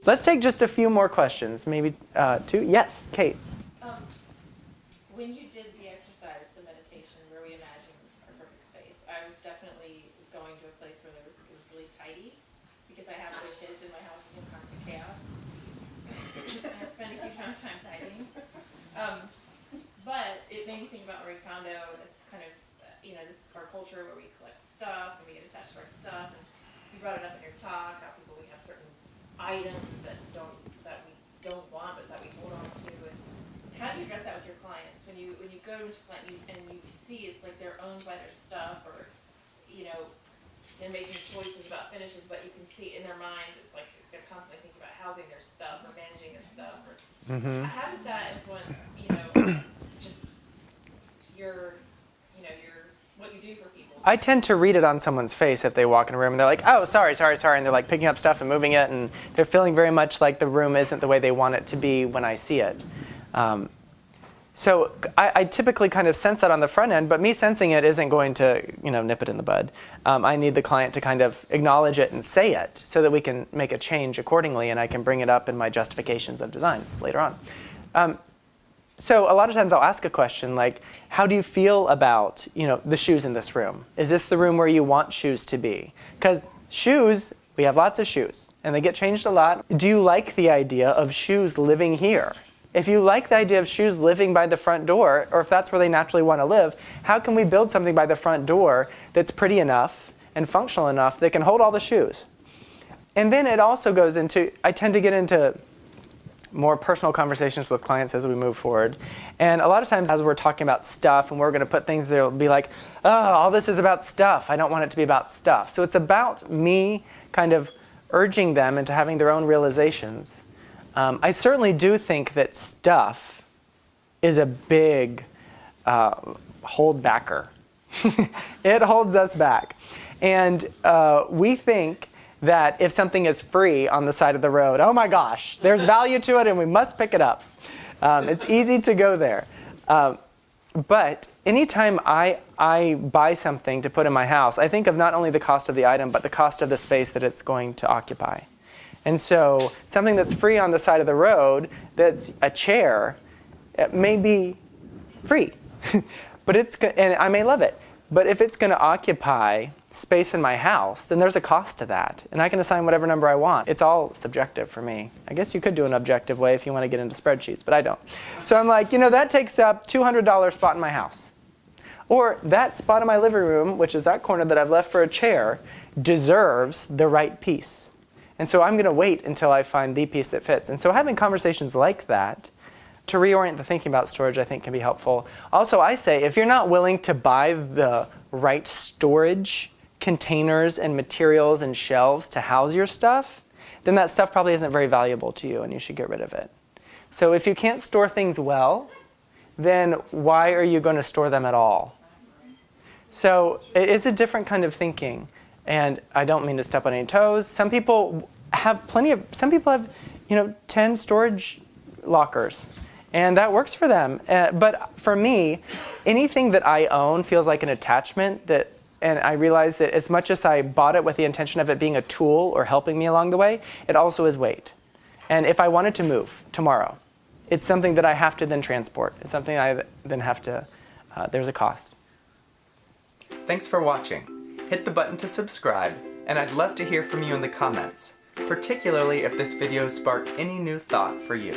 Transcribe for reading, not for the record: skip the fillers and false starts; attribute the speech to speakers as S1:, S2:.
S1: Let's take just a few more questions, maybe two. Yes, Kate.
S2: When you did the exercise, the meditation, where we imagine our perfect space, I was definitely going to a place where it was really tidy, because I have three kids and my house is in constant chaos. And I spend a huge amount of time tidying. But it made me think about Marie Kondo and this kind of, this our culture where we collect stuff and we get attached to our stuff. And you brought it up in your talk, how we have certain items that we don't want, but that we hold on to. And how do you address that with your clients when you go into a client and you see it's like they're owned by their stuff, or they're making choices about finishes, but you can see in their minds it's like they're constantly thinking about housing their stuff or managing their stuff. Or how does that influence just your what you do for people?
S1: I tend to read it on someone's face if they walk in a room and they're like, oh, sorry, and they're like picking up stuff and moving it, and they're feeling very much like the room isn't the way they want it to be when I see it. So I typically kind of sense that on the front end, but me sensing it isn't going to nip it in the bud. I need the client to kind of acknowledge it and say it so that we can make a change accordingly, and I can bring it up in my justifications of designs later on. So a lot of times I'll ask a question like, how do you feel about the shoes in this room? Is this the room where you want shoes to be? Because shoes, we have lots of shoes, and they get changed a lot. Do you like the idea of shoes living here? If you like the idea of shoes living by the front door, or if that's where they naturally want to live, how can we build something by the front door that's pretty enough and functional enough that can hold all the shoes? And then it also goes into, I tend to get into more personal conversations with clients as we move forward. And a lot of times as we're talking about stuff and we're going to put things there, it'll be like, oh, all this is about stuff. I don't want it to be about stuff. So it's about me kind of urging them into having their own realizations. I certainly do think that stuff is a big hold backer. It holds us back. And we think that if something is free on the side of the road, oh my gosh, there's value to it and we must pick it up. It's easy to go there. But anytime I buy something to put in my house, I think of not only the cost of the item, but the cost of the space that it's going to occupy. And so something that's free on the side of the road, that's a chair, it may be free, but and I may love it. But if it's going to occupy space in my house, then there's a cost to that. And I can assign whatever number I want. It's all subjective for me. I guess you could do an objective way if you want to get into spreadsheets, but I don't. So I'm like, that takes up $200 spot in my house. Or that spot in my living room, which is that corner that I've left for a chair, deserves the right piece. And so I'm going to wait until I find the piece that fits. And so having conversations like that to reorient the thinking about storage, I think, can be helpful. Also, I say, if you're not willing to buy the right storage containers and materials and shelves to house your stuff, then that stuff probably isn't very valuable to you and you should get rid of it. So if you can't store things well, then why are you going to store them at all? So it is a different kind of thinking. And I don't mean to step on any toes. Some people have 10 storage lockers. And that works for them. But for me, anything that I own feels like an attachment and I realize that as much as I bought it with the intention of it being a tool or helping me along the way, it also is weight. And if I wanted to move tomorrow, it's something that I have to then transport. It's something I then have to, there's a cost. Thanks for watching. Hit the button to subscribe, and I'd love to hear from you in the comments, particularly if this video sparked any new thought for you.